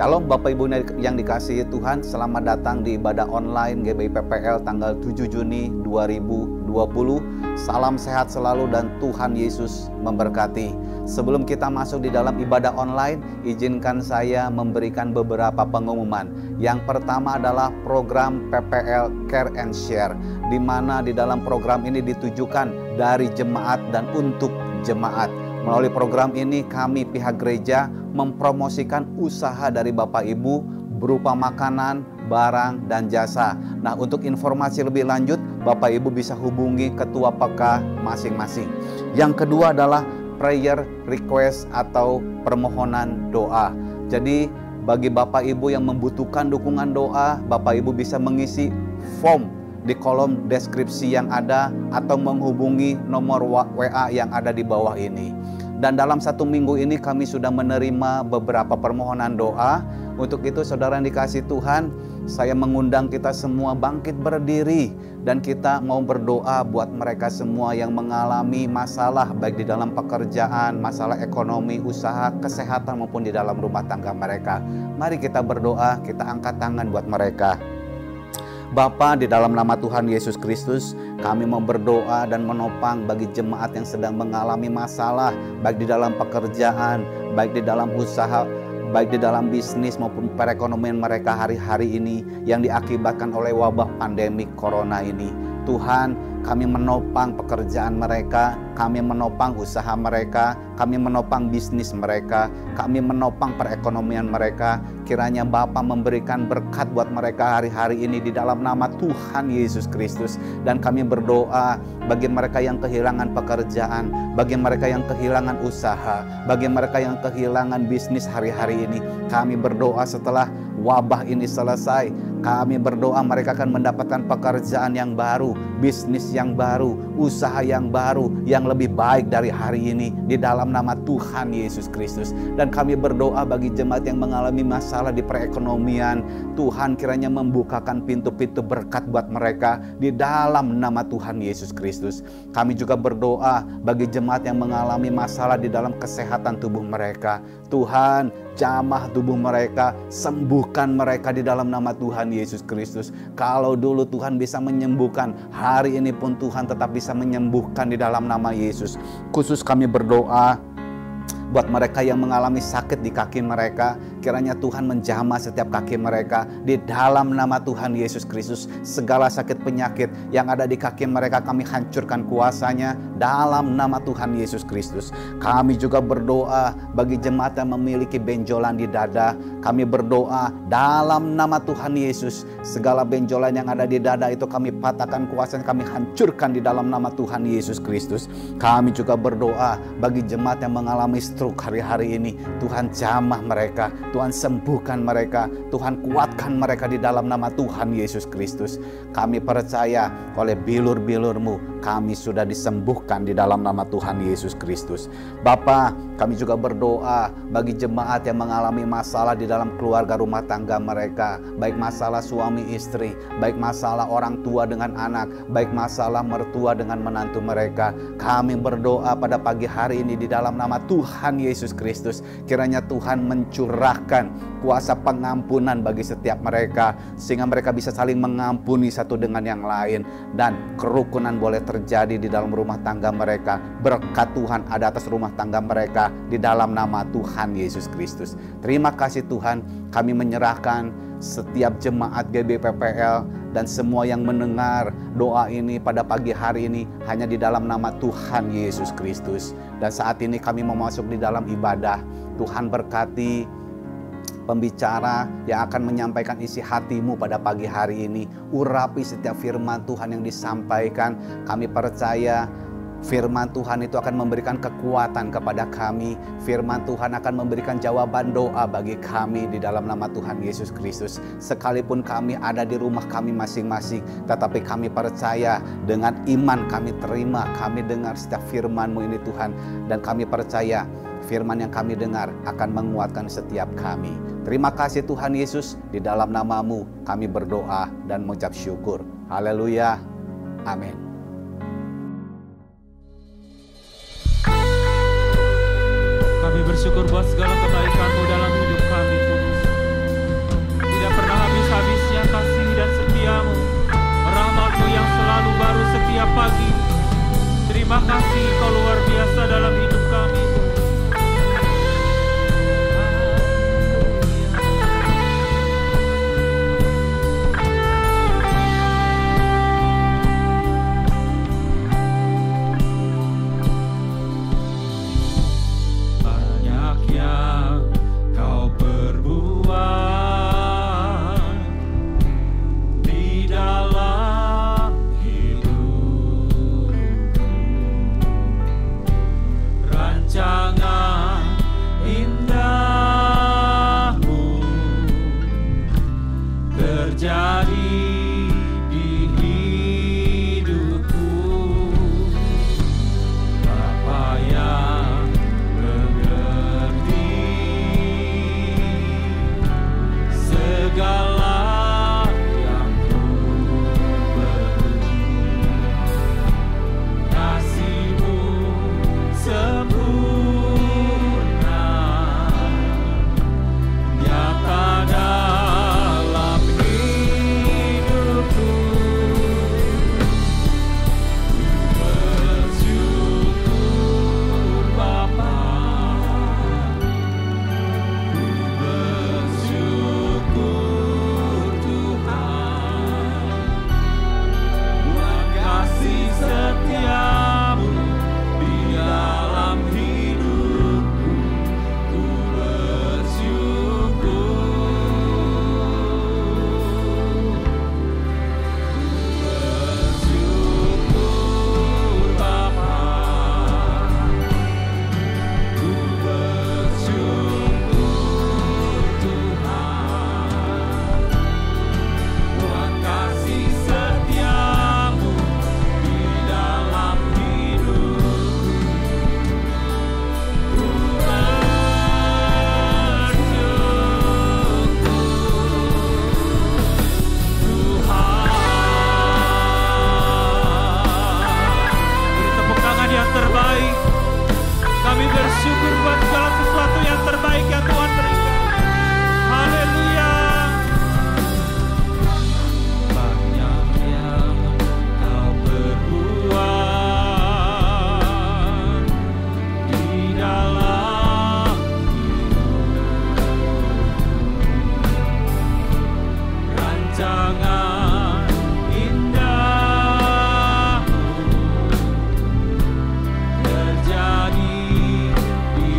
Shalom Bapak Ibu yang dikasihi Tuhan, selamat datang di ibadah online GBI PPL tanggal 7 Juni 2020. Salam sehat selalu dan Tuhan Yesus memberkati. Sebelum kita masuk di dalam ibadah online, izinkan saya memberikan beberapa pengumuman. Yang pertama adalah program PPL Care and Share, di mana di dalam program ini ditujukan dari jemaat dan untuk jemaat. Melalui program ini kami pihak gereja mempromosikan usaha dari Bapak Ibu berupa makanan, barang, dan jasa. Nah, untuk informasi lebih lanjut, Bapak Ibu bisa hubungi ketua PK masing-masing. Yang kedua adalah prayer request atau permohonan doa. Jadi bagi Bapak Ibu yang membutuhkan dukungan doa, Bapak Ibu bisa mengisi form di kolom deskripsi yang ada atau menghubungi nomor WA yang ada di bawah ini. Dan dalam 1 minggu ini kami sudah menerima beberapa permohonan doa. Untuk itu saudara yang dikasihi Tuhan, saya mengundang kita semua bangkit berdiri dan kita mau berdoa buat mereka semua yang mengalami masalah baik di dalam pekerjaan, masalah ekonomi, usaha, kesehatan maupun di dalam rumah tangga mereka. Mari kita berdoa, kita angkat tangan buat mereka. Bapa, di dalam nama Tuhan Yesus Kristus, kami mau berdoa dan menopang bagi jemaat yang sedang mengalami masalah, baik di dalam pekerjaan, baik di dalam usaha, baik di dalam bisnis maupun perekonomian mereka hari-hari ini yang diakibatkan oleh wabah pandemi corona ini. Tuhan, kami menopang pekerjaan mereka, kami menopang usaha mereka, kami menopang bisnis mereka, kami menopang perekonomian mereka. Kiranya Bapa memberikan berkat buat mereka hari-hari ini di dalam nama Tuhan Yesus Kristus. Dan kami berdoa bagi mereka yang kehilangan pekerjaan, bagi mereka yang kehilangan usaha, bagi mereka yang kehilangan bisnis hari-hari ini. Kami berdoa setelah wabah ini selesai, kami berdoa mereka akan mendapatkan pekerjaan yang baru, bisnis yang baru, usaha yang baru, yang lebih baik dari hari ini di dalam nama Tuhan Yesus Kristus. Dan kami berdoa bagi jemaat yang mengalami masalah di perekonomian, Tuhan kiranya membukakan pintu-pintu berkat buat mereka di dalam nama Tuhan Yesus Kristus. Kami juga berdoa bagi jemaat yang mengalami masalah di dalam kesehatan tubuh mereka. Tuhan, jamah tubuh mereka, sembuhkan mereka di dalam nama Tuhan Yesus Kristus. Kalau dulu Tuhan bisa menyembuhkan, hari ini pun Tuhan tetap bisa menyembuhkan di dalam nama Yesus. Khusus kami berdoa buat mereka yang mengalami sakit di kaki mereka, kiranya Tuhan menjamah setiap kaki mereka di dalam nama Tuhan Yesus Kristus. Segala sakit penyakit yang ada di kaki mereka kami hancurkan kuasanya dalam nama Tuhan Yesus Kristus. Kami juga berdoa bagi jemaat yang memiliki benjolan di dada. Kami berdoa dalam nama Tuhan Yesus, segala benjolan yang ada di dada itu kami patahkan kuasanya, kami hancurkan di dalam nama Tuhan Yesus Kristus. Kami juga berdoa bagi jemaat yang mengalami stroke hari-hari ini. Tuhan jamah mereka, Tuhan sembuhkan mereka, Tuhan kuatkan mereka di dalam nama Tuhan Yesus Kristus. Kami percaya oleh bilur-bilur-Mu kami sudah disembuhkan di dalam nama Tuhan Yesus Kristus. Bapa, kami juga berdoa bagi jemaat yang mengalami masalah di dalam keluarga rumah tangga mereka, baik masalah suami istri, baik masalah orang tua dengan anak, baik masalah mertua dengan menantu mereka. Kami berdoa pada pagi hari ini di dalam nama Tuhan Yesus Kristus, kiranya Tuhan mencurahkan kuasa pengampunan bagi setiap mereka, sehingga mereka bisa saling mengampuni satu dengan yang lain, dan kerukunan boleh terjadi di dalam rumah tangga mereka. Berkat Tuhan ada atas rumah tangga mereka di dalam nama Tuhan Yesus Kristus. Terima kasih Tuhan, kami menyerahkan setiap jemaat GBI PPL dan semua yang mendengar doa ini pada pagi hari ini hanya di dalam nama Tuhan Yesus Kristus. Dan saat ini kami mau masuk di dalam ibadah. Tuhan berkati pembicara yang akan menyampaikan isi hatimu pada pagi hari ini. Urapi setiap firman Tuhan yang disampaikan. Kami percaya firman Tuhan itu akan memberikan kekuatan kepada kami. Firman Tuhan akan memberikan jawaban doa bagi kami di dalam nama Tuhan Yesus Kristus. Sekalipun kami ada di rumah kami masing-masing, tetapi kami percaya dengan iman kami terima, kami dengar setiap firman-Mu ini Tuhan. Dan kami percaya firman yang kami dengar akan menguatkan setiap kami. Terima kasih Tuhan Yesus, di dalam nama-Mu kami berdoa dan mengucap syukur. Haleluya. Amin. Kami bersyukur buat segala kebaikan-Mu dalam hidup kami, Tuhan. Terima kasih Kau luar biasa dalam hidup kami. Banyak yang Kau perbuat di dalam hidup. Rancangan indahmu terjadi di hidupku. Bapa yang mengerti segala yang ku perlu. Kasih-Mu sempurna nyata dalam hidupku. Bersyukur Bapa, bersyukur Tuhan, buat kasih setia-Mu di dalam hidupku. Ku bersyukur Bapa, ku bersyukur Tuhan, buat kasih setia-Mu di dalam hidupku. Ku bersyukur Tuhan. Beri tepuk tangan yang terbaik. Kami bersyukur buat segala sesuatu yang terbaik yang Tuhan berikan. Haleluya. Banyak yang Kau perbuat di dalam hidup. Rancangan indahmu terjadi di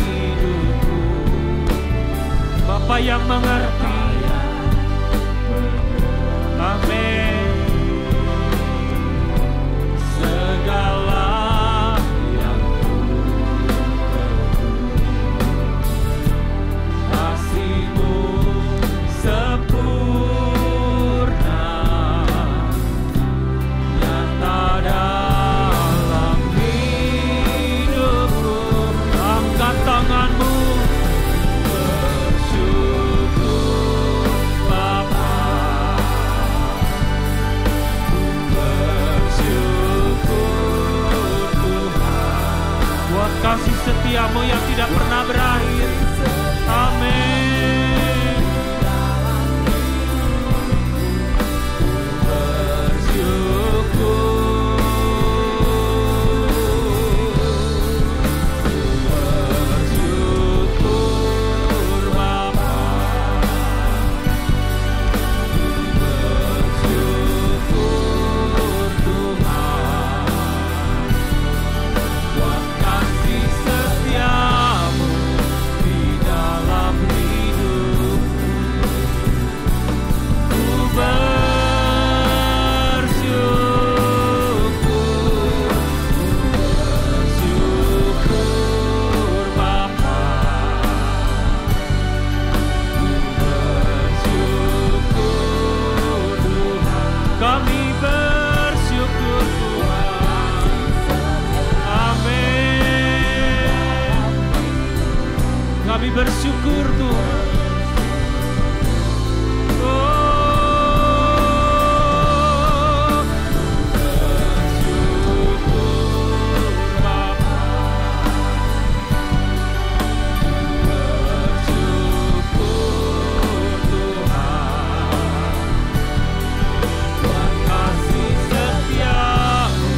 hidupku. Bapa yang mengerti. Amin. Segala yang ku perlu. Kasih-Mu sempurna nyata dalam hidupku. Angkat tanganmu. Bersyukur Bapa, bersyukur Tuhan, buat kasih setia-Mu yang tidak pernah berakhir. Amin. Bersyukur Bapa, bersyukur Tuhan, buat kasih setia-Mu di dalam hidupku. Ku bersyukur Bapa, bersyukur Tuhan. Kami bersyukur Tuhan. Amin. Kami bersyukur Tuhan. Bersyukur Bapa, bersyukur Tuhan, buat kasih setia-Mu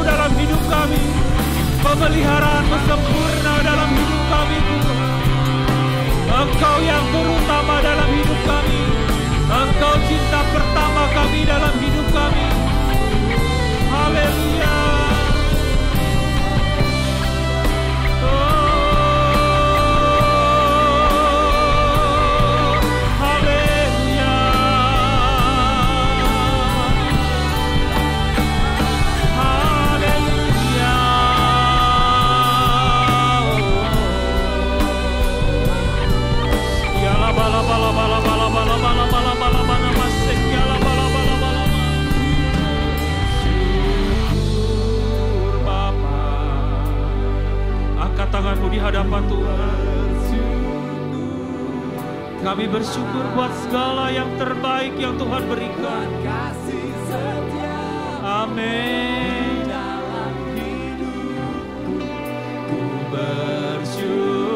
dalam hidup kami. Pemeliharaan-Mu sempurna dalam hidup kami Tuhan. Engkau yang terutama dalam hidup kami. Engkau cinta pertama kami dalam hidup kami. Haleluya. Angkat tanganmu di hadapan Tuhan. Kami bersyukur buat segala yang terbaik yang Tuhan berikan. Amin. Ku bersyukur.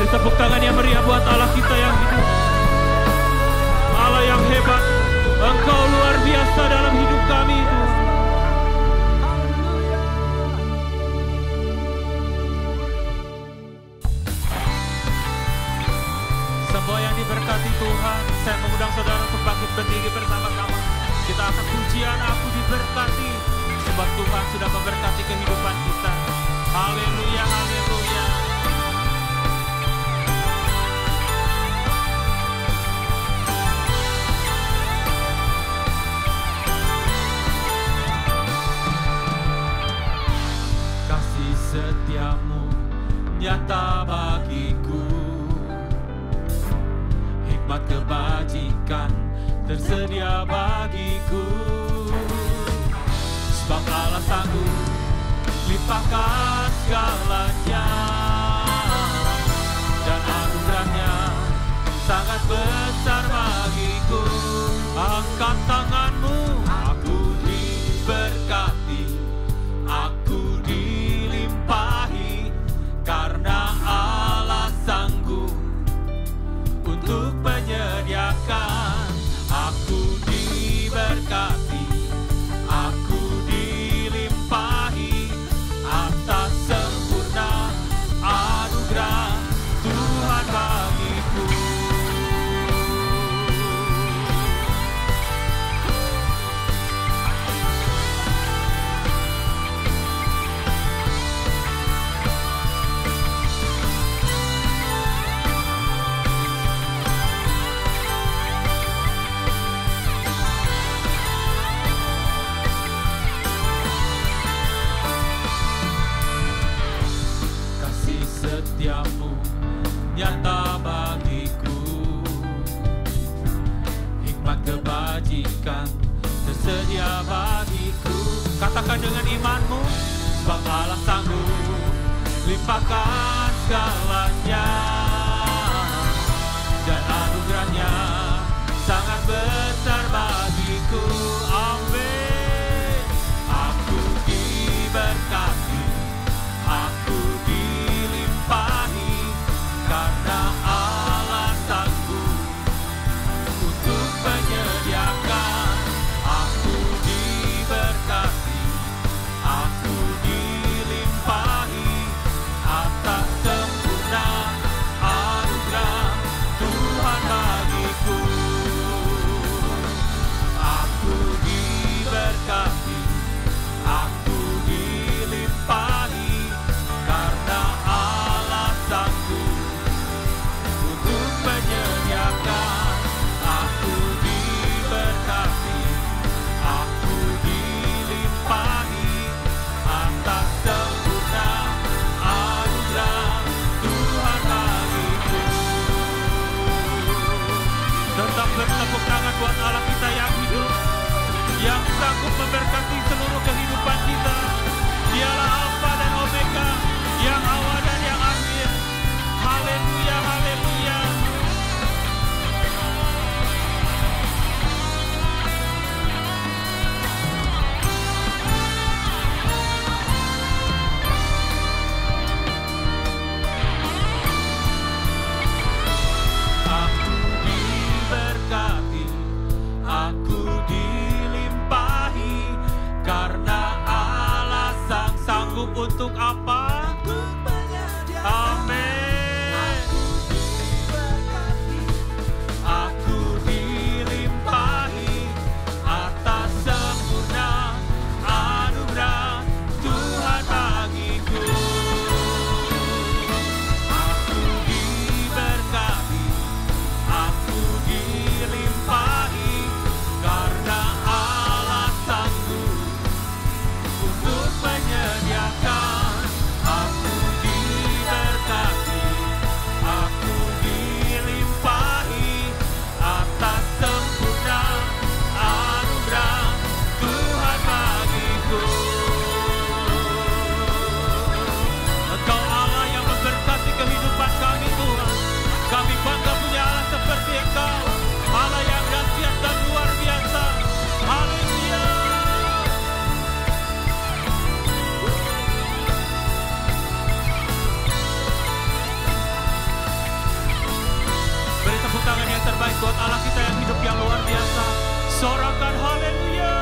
Tepuk tangan yang meriah buat Allah kita yang hidup. Allah yang hebat. Engkau luar biasa dalam hidup kami Tuhan. Semua yang diberkati Tuhan, saya mengundang saudara untuk bangkit berdiri bersama-sama. Kita akan pujian Aku Diberkati, sebab Tuhan sudah memberkati kehidupan kita. Haleluya, haleluya. Setiamu nyata bagiku, hikmat kebajikan tersedia bagiku. Sebab Allah sanggup limpahkan segalanya, dan anugerahnya sangat besar bagiku. Angkat tanganmu, aku diberkati, aku dilimpahi, karena Allah sanggup untuk menyediakan. Aku diberkati, aku dilimpahi atas sempurna setiamu nyata bagiku. Hikmat kebajikan tersedia bagiku. Katakan dengan imanmu, sebab Allah sanggup limpahkan segalanya, dan anugerahnya sangat besar bagiku. Amin. Aku diberkati, aku dilimpahi, karena Allah sanggup untuk menyediakan. Aku diberkati, aku dilimpahi atas sempurna anugerah Tuhan bagiku. Aku diberkati, aku dilimpahi, karena Allah sanggup untuk menyediakan. Aku diberkati, aku dilimpahi atas sempurna anugerah Tuhan bagiku. Tetap bertepuk tangan buat Allah kita yang hidup, yang sanggup memberkati seluruh kehidupan kita. Dialah Alfa dan Omega, yang awal dan yang akhir. Haleluya, haleluya. Aku diberkati, aku dilimpahi, karena Allah sanggup untuk apa? Amin. Aku dilimpahi atas sempurna anugerah Tuhan bagiku. Aku diberkati, aku dilimpahi, karena Allah sanggup untuk menyediakan. Aku diberkati, aku dilimpahi atas sempurna anugerah Tuhan bagiku. Engkau Allah yang memberkati kehidupan kami, Tuhan. Kami bangga punya Allah seperti Engkau, Allah yang dahsyat dan luar biasa. Haleluya. Beri tepuk tangan yang terbaik buat Allah kita yang hidup yang luar biasa. Sorakan haleluya.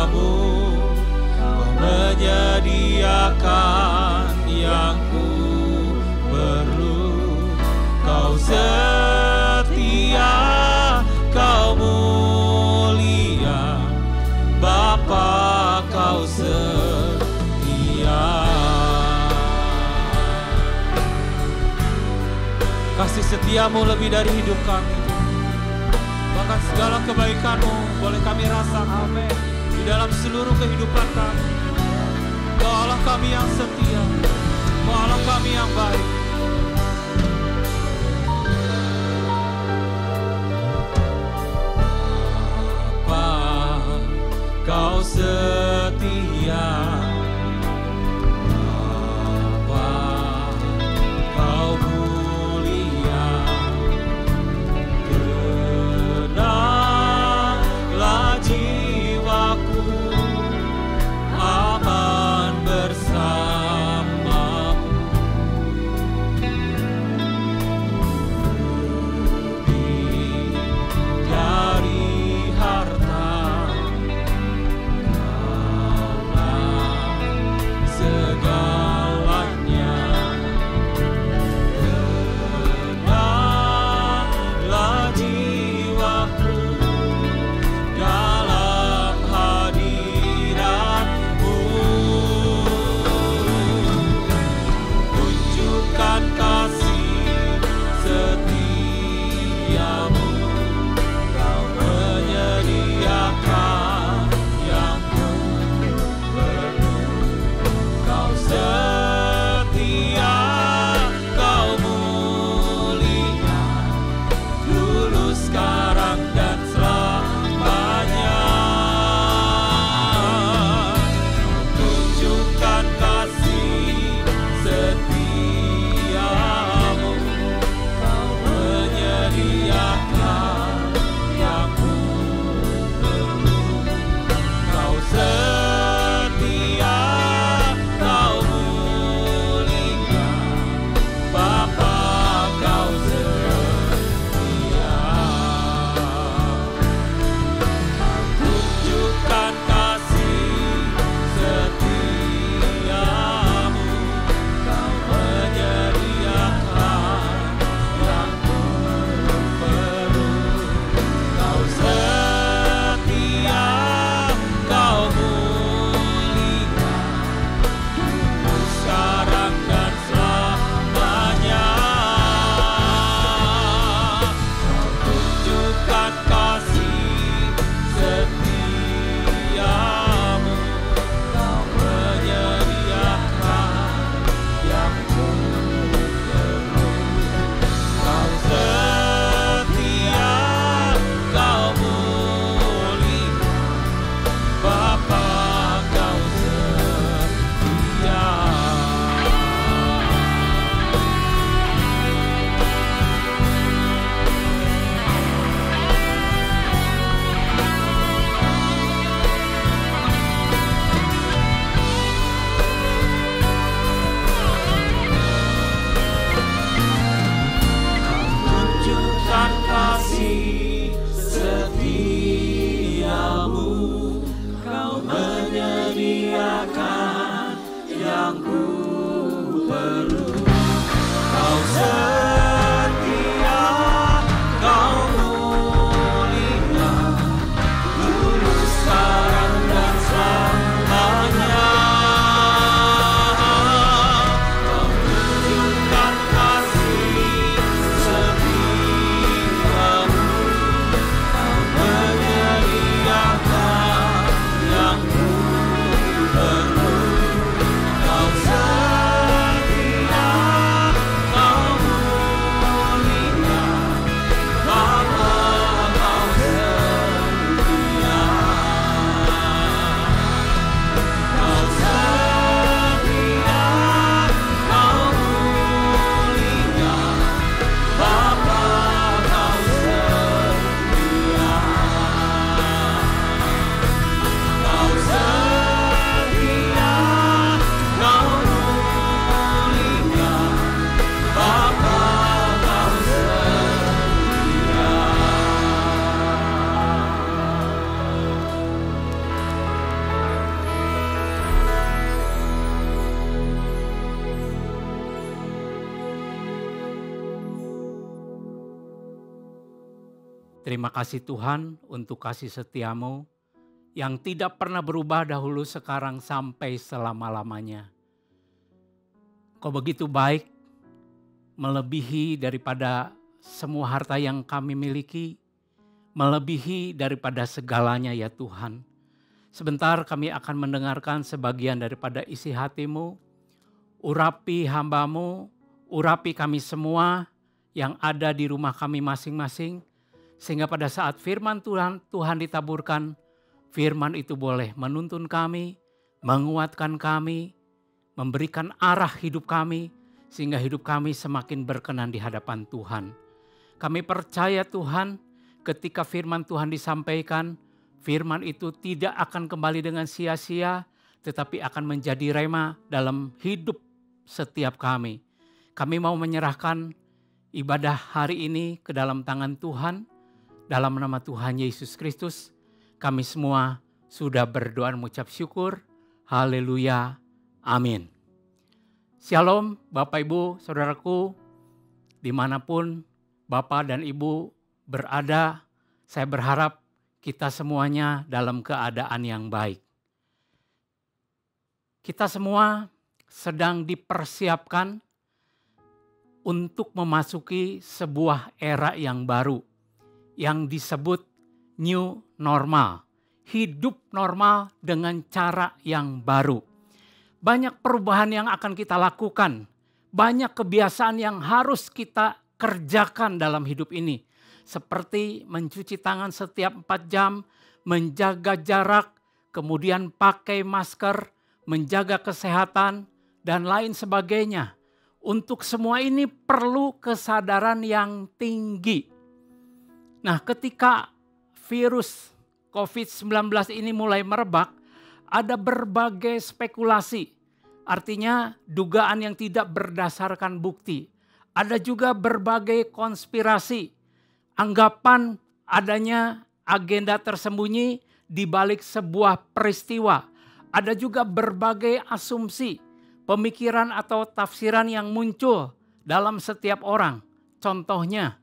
Kau menyediakan yang ku perlu. Kau setia, Kau mulia, Bapa, Kau setia. Kasih setiamu lebih dari hidup kami. Bahkan segala kebaikanmu boleh kami rasakan di dalam seluruh kehidupan kami. Kau Allah kami yang setia, Kau Allah kami yang baik. Bapa, Kau setia. Terima kasih Tuhan untuk kasih setia-Mu yang tidak pernah berubah dahulu, sekarang, sampai selama-lamanya. Kau begitu baik, melebihi daripada semua harta yang kami miliki, melebihi daripada segalanya ya Tuhan. Sebentar kami akan mendengarkan sebagian daripada isi hati-Mu. Urapi hamba-Mu, urapi kami semua yang ada di rumah kami masing-masing, sehingga pada saat firman Tuhan ditaburkan, firman itu boleh menuntun kami, menguatkan kami, memberikan arah hidup kami, sehingga hidup kami semakin berkenan di hadapan Tuhan. Kami percaya Tuhan, ketika firman Tuhan disampaikan, firman itu tidak akan kembali dengan sia-sia, tetapi akan menjadi rema dalam hidup setiap kami. Kami mau menyerahkan ibadah hari ini ke dalam tangan Tuhan. Dalam nama Tuhan Yesus Kristus, kami semua sudah berdoa dan mengucap syukur. Haleluya. Amin. Shalom Bapak Ibu Saudaraku, dimanapun Bapak dan Ibu berada, saya berharap kita semuanya dalam keadaan yang baik. Kita semua sedang dipersiapkan untuk memasuki sebuah era yang baru yang disebut new normal. Hidup normal dengan cara yang baru. Banyak perubahan yang akan kita lakukan. Banyak kebiasaan yang harus kita kerjakan dalam hidup ini. Seperti mencuci tangan setiap 4 jam, menjaga jarak, kemudian pakai masker, menjaga kesehatan, dan lain sebagainya. Untuk semua ini perlu kesadaran yang tinggi. Nah, ketika virus COVID-19 ini mulai merebak, ada berbagai spekulasi. Artinya dugaan yang tidak berdasarkan bukti. Ada juga berbagai konspirasi. Anggapan adanya agenda tersembunyi di balik sebuah peristiwa. Ada juga berbagai asumsi, pemikiran atau tafsiran yang muncul dalam setiap orang. Contohnya,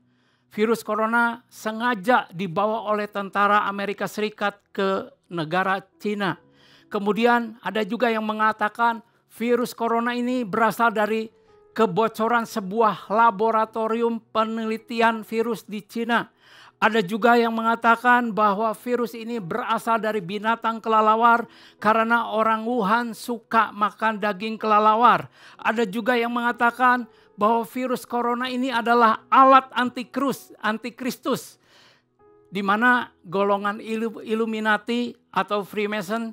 virus corona sengaja dibawa oleh tentara Amerika Serikat ke negara Cina. Kemudian ada juga yang mengatakan virus corona ini berasal dari kebocoran sebuah laboratorium penelitian virus di Cina. Ada juga yang mengatakan bahwa virus ini berasal dari binatang kelelawar karena orang Wuhan suka makan daging kelelawar. Ada juga yang mengatakan bahwa virus corona ini adalah alat antikristus, di mana golongan Illuminati atau Freemason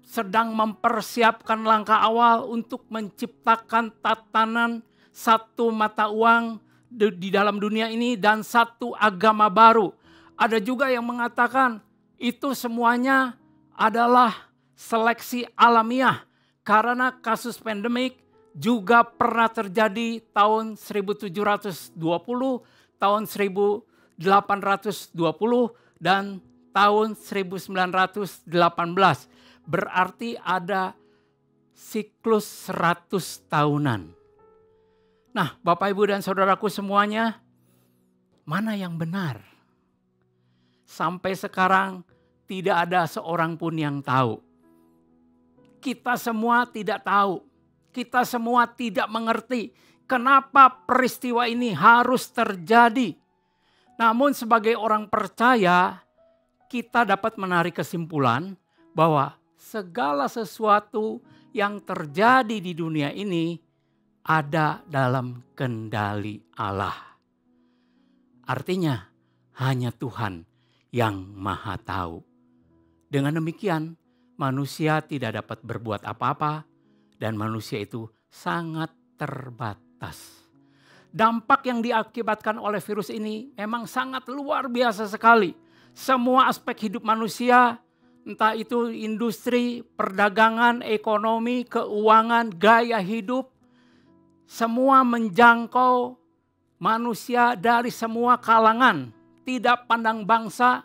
sedang mempersiapkan langkah awal untuk menciptakan tatanan satu mata uang di dalam dunia ini dan satu agama baru. Ada juga yang mengatakan itu semuanya adalah seleksi alamiah karena kasus pandemik juga pernah terjadi tahun 1720, tahun 1820, dan tahun 1918. Berarti ada siklus 100 tahunan. Nah, Bapak, Ibu, dan Saudaraku semuanya, mana yang benar? Sampai sekarang tidak ada seorang pun yang tahu. Kita semua tidak tahu. Kita semua tidak mengerti kenapa peristiwa ini harus terjadi. Namun sebagai orang percaya, kita dapat menarik kesimpulan bahwa segala sesuatu yang terjadi di dunia ini ada dalam kendali Allah. Artinya hanya Tuhan yang Maha Tahu. Dengan demikian manusia tidak dapat berbuat apa-apa dan manusia itu sangat terbatas. Dampak yang diakibatkan oleh virus ini memang sangat luar biasa sekali. Semua aspek hidup manusia, entah itu industri, perdagangan, ekonomi, keuangan, gaya hidup, semua menjangkau manusia dari semua kalangan. Tidak pandang bangsa,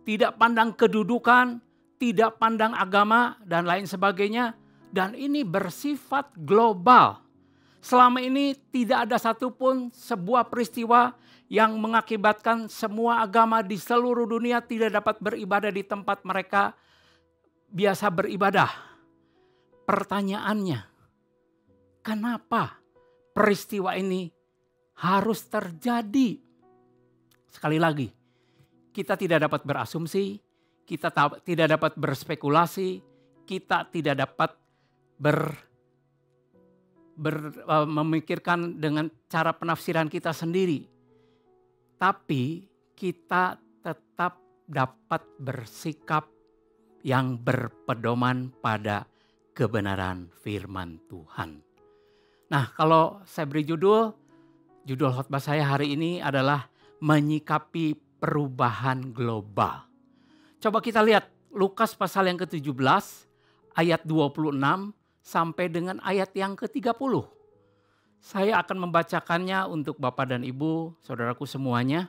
tidak pandang kedudukan, tidak pandang agama, dan lain sebagainya. Dan ini bersifat global. Selama ini tidak ada satupun sebuah peristiwa yang mengakibatkan semua agama di seluruh dunia tidak dapat beribadah di tempat mereka biasa beribadah. Pertanyaannya, kenapa peristiwa ini harus terjadi? Sekali lagi, kita tidak dapat berasumsi, kita tidak dapat berspekulasi, kita tidak dapat memikirkan dengan cara penafsiran kita sendiri. Tapi kita tetap dapat bersikap yang berpedoman pada kebenaran firman Tuhan. Nah, kalau saya beri judul khotbah saya hari ini adalah menyikapi perubahan global. Coba kita lihat Lukas pasal yang ke-17 ayat 26 sampai dengan ayat yang ke-30. Saya akan membacakannya untuk Bapak dan Ibu, saudaraku semuanya.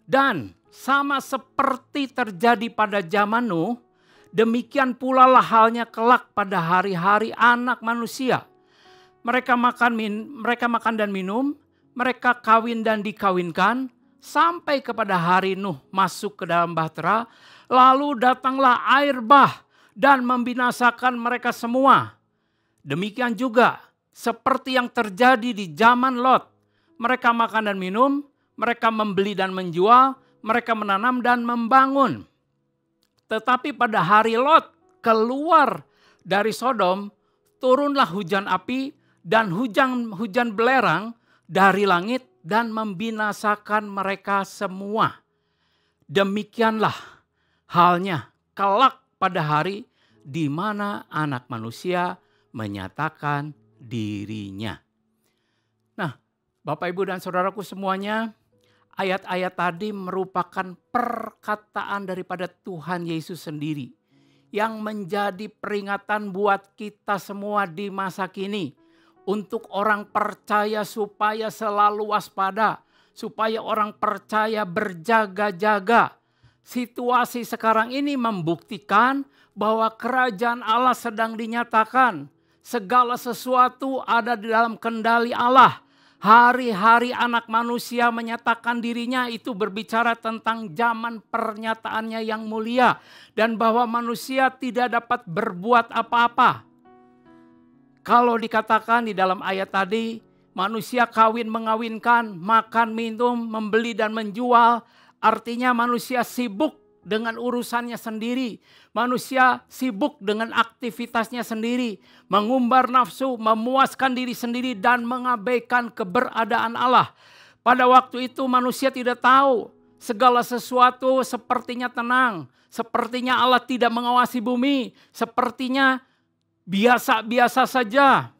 Dan sama seperti terjadi pada zaman Nuh, demikian pula lah halnya kelak pada hari-hari Anak Manusia. Mereka makan dan minum, mereka kawin dan dikawinkan, sampai kepada hari Nuh masuk ke dalam bahtera, lalu datanglah air bah dan membinasakan mereka semua. Demikian juga seperti yang terjadi di zaman Lot. Mereka makan dan minum, mereka membeli dan menjual, mereka menanam dan membangun. Tetapi pada hari Lot keluar dari Sodom, turunlah hujan api dan hujan belerang dari langit dan membinasakan mereka semua. Demikianlah halnya kelak pada hari di mana Anak Manusia menyatakan dirinya. Nah, Bapak, Ibu, dan saudaraku semuanya, ayat-ayat tadi merupakan perkataan daripada Tuhan Yesus sendiri yang menjadi peringatan buat kita semua di masa kini untuk orang percaya supaya selalu waspada, supaya orang percaya berjaga-jaga. Situasi sekarang ini membuktikan bahwa kerajaan Allah sedang dinyatakan. Segala sesuatu ada di dalam kendali Allah. Hari-hari Anak Manusia menyatakan dirinya itu berbicara tentang zaman pernyataannya yang mulia. Dan bahwa manusia tidak dapat berbuat apa-apa. Kalau dikatakan di dalam ayat tadi, manusia kawin mengawinkan, makan minum, membeli dan menjual. Artinya manusia sibuk dengan urusannya sendiri. Manusia sibuk dengan aktivitasnya sendiri. Mengumbar nafsu, memuaskan diri sendiri dan mengabaikan keberadaan Allah. Pada waktu itu manusia tidak tahu. Segala sesuatu sepertinya tenang. Sepertinya Allah tidak mengawasi bumi. Sepertinya biasa-biasa saja.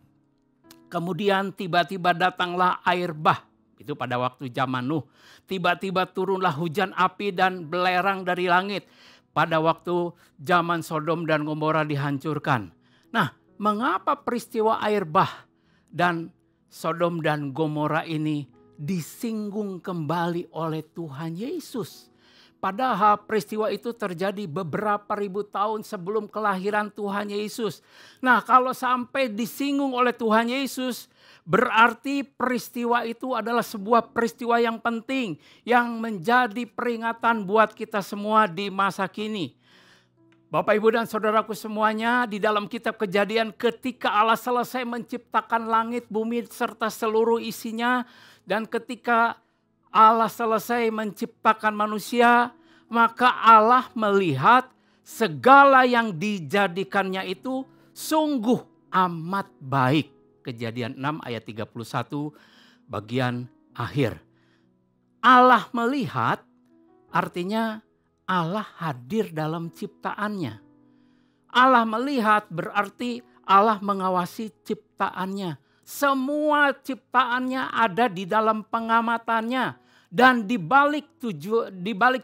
Kemudian tiba-tiba datanglah air bah. Itu pada waktu zaman Nuh. Tiba-tiba turunlah hujan api dan belerang dari langit. Pada waktu zaman Sodom dan Gomora dihancurkan. Nah, mengapa peristiwa air bah dan Sodom dan Gomora ini disinggung kembali oleh Tuhan Yesus? Padahal peristiwa itu terjadi beberapa ribu tahun sebelum kelahiran Tuhan Yesus. Nah, kalau sampai disinggung oleh Tuhan Yesus, berarti peristiwa itu adalah sebuah peristiwa yang penting. Yang menjadi peringatan buat kita semua di masa kini. Bapak, Ibu, dan saudaraku semuanya, di dalam kitab Kejadian ketika Allah selesai menciptakan langit, bumi, serta seluruh isinya. Dan ketika Allah selesai menciptakan manusia, maka Allah melihat segala yang dijadikannya itu sungguh amat baik. Kejadian 6 ayat 31 bagian akhir. Allah melihat artinya Allah hadir dalam ciptaannya. Allah melihat berarti Allah mengawasi ciptaannya. Semua ciptaannya ada di dalam pengamatannya. Dan di balik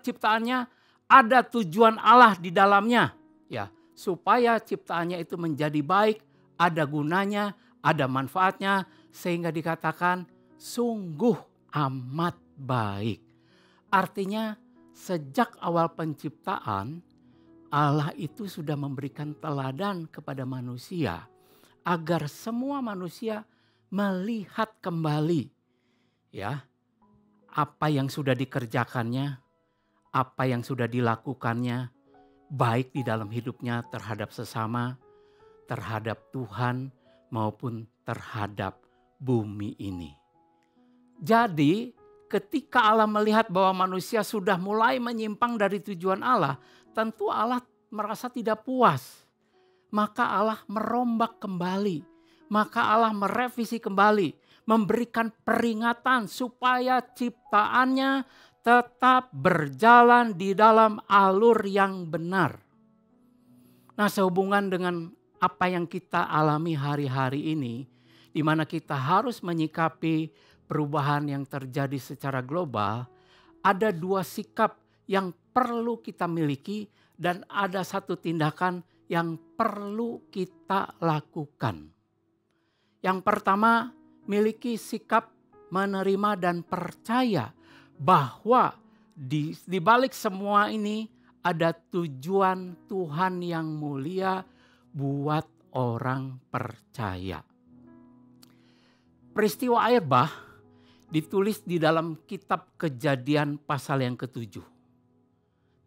ciptaannya ada tujuan Allah di dalamnya. Ya, supaya ciptaannya itu menjadi baik, ada gunanya, ada manfaatnya, sehingga dikatakan sungguh amat baik. Artinya sejak awal penciptaan Allah itu sudah memberikan teladan kepada manusia agar semua manusia melihat kembali ya apa yang sudah dikerjakannya, apa yang sudah dilakukannya, baik di dalam hidupnya terhadap sesama, terhadap Tuhan maupun terhadap bumi ini. Jadi ketika Allah melihat bahwa manusia sudah mulai menyimpang dari tujuan Allah, tentu Allah merasa tidak puas. Maka Allah merombak kembali, maka Allah merevisi kembali, memberikan peringatan supaya ciptaannya tetap berjalan di dalam alur yang benar. Nah, sehubungan dengan apa yang kita alami hari-hari ini, di mana kita harus menyikapi perubahan yang terjadi secara global, ada dua sikap yang perlu kita miliki dan ada satu tindakan yang perlu kita lakukan. Yang pertama, miliki sikap menerima dan percaya bahwa di balik semua ini ada tujuan Tuhan yang mulia buat orang percaya. Peristiwa air bah ditulis di dalam kitab Kejadian pasal yang ke-7.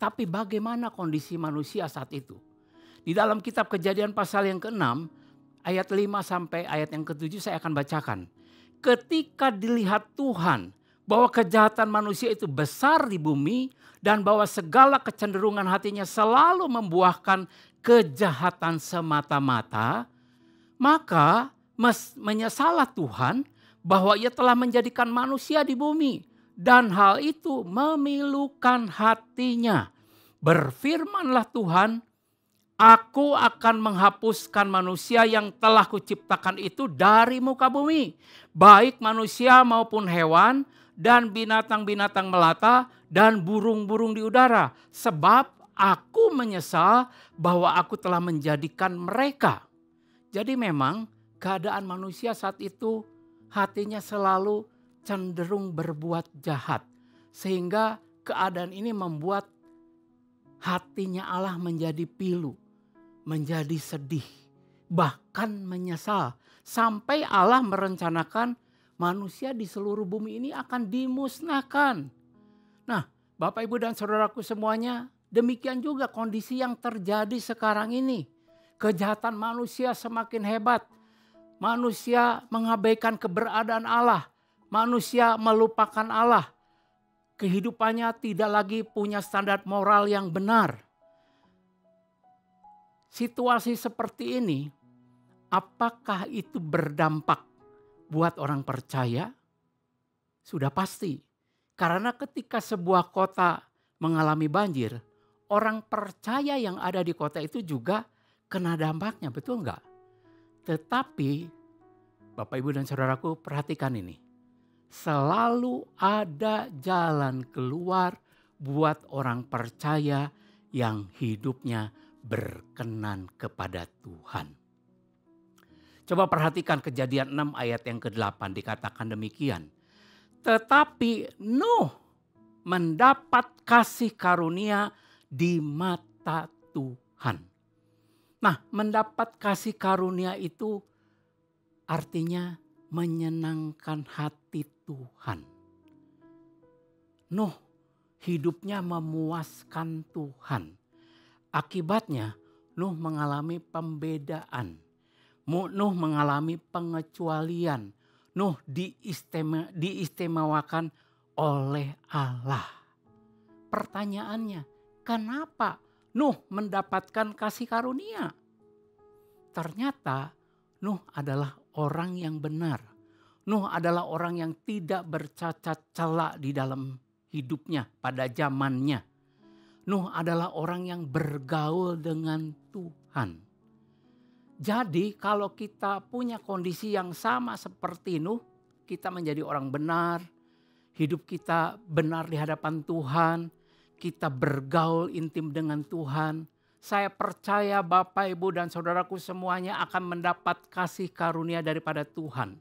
Tapi bagaimana kondisi manusia saat itu? Di dalam kitab Kejadian pasal yang ke-6 ayat 5 sampai ayat yang ke-7 saya akan bacakan. Ketika dilihat Tuhan bahwa kejahatan manusia itu besar di bumi dan bahwa segala kecenderungan hatinya selalu membuahkan kejahatan semata-mata, maka menyesallah Tuhan bahwa ia telah menjadikan manusia di bumi dan hal itu memilukan hatinya. Berfirmanlah Tuhan, aku akan menghapuskan manusia yang telah kuciptakan itu dari muka bumi, baik manusia maupun hewan dan binatang-binatang melata dan burung-burung di udara, sebab aku menyesal bahwa aku telah menjadikan mereka. Jadi memang keadaan manusia saat itu hatinya selalu cenderung berbuat jahat. Sehingga keadaan ini membuat hatinya Allah menjadi pilu, menjadi sedih, bahkan menyesal. Sampai Allah merencanakan manusia di seluruh bumi ini akan dimusnahkan. Nah, Bapak, Ibu, dan saudaraku semuanya, demikian juga kondisi yang terjadi sekarang ini. Kejahatan manusia semakin hebat. Manusia mengabaikan keberadaan Allah. Manusia melupakan Allah. Kehidupannya tidak lagi punya standar moral yang benar. Situasi seperti ini, apakah itu berdampak buat orang percaya? Sudah pasti. Karena ketika sebuah kota mengalami banjir, orang percaya yang ada di kota itu juga kena dampaknya, betul enggak? Tetapi Bapak, Ibu, dan saudaraku, perhatikan ini. Selalu ada jalan keluar buat orang percaya yang hidupnya berkenan kepada Tuhan. Coba perhatikan Kejadian 6 ayat yang ke-8, dikatakan demikian. Tetapi Nuh mendapat kasih karunia di mata Tuhan. Nah, mendapat kasih karunia itu artinya menyenangkan hati Tuhan. Nuh hidupnya memuaskan Tuhan. Akibatnya Nuh mengalami pembedaan. Nuh mengalami pengecualian. Nuh diistimewakan oleh Allah. Pertanyaannya, kenapa Nuh mendapatkan kasih karunia? Ternyata Nuh adalah orang yang benar. Nuh adalah orang yang tidak bercacat celak di dalam hidupnya pada zamannya. Nuh adalah orang yang bergaul dengan Tuhan. Jadi kalau kita punya kondisi yang sama seperti Nuh, kita menjadi orang benar, hidup kita benar di hadapan Tuhan, kita bergaul intim dengan Tuhan. Saya percaya Bapak, Ibu, dan saudaraku semuanya akan mendapat kasih karunia daripada Tuhan.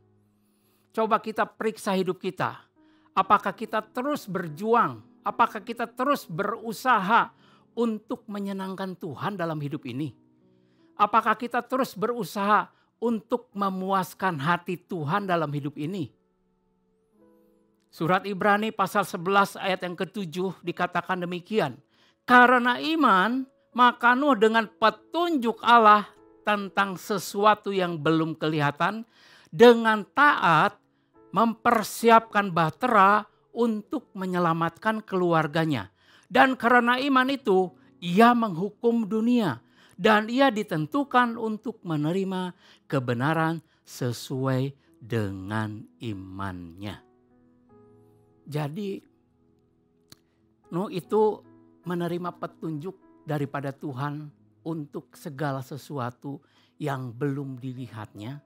Coba kita periksa hidup kita. Apakah kita terus berjuang? Apakah kita terus berusaha untuk menyenangkan Tuhan dalam hidup ini? Apakah kita terus berusaha untuk memuaskan hati Tuhan dalam hidup ini. Surat Ibrani pasal 11 ayat yang ke-7 dikatakan demikian. Karena iman, maka Nuh dengan petunjuk Allah tentang sesuatu yang belum kelihatan, dengan taat mempersiapkan bahtera untuk menyelamatkan keluarganya. Dan karena iman itu, ia menghukum dunia. Dan ia ditentukan untuk menerima kebenaran sesuai dengan imannya. Jadi Nuh itu menerima petunjuk daripada Tuhan untuk segala sesuatu yang belum dilihatnya.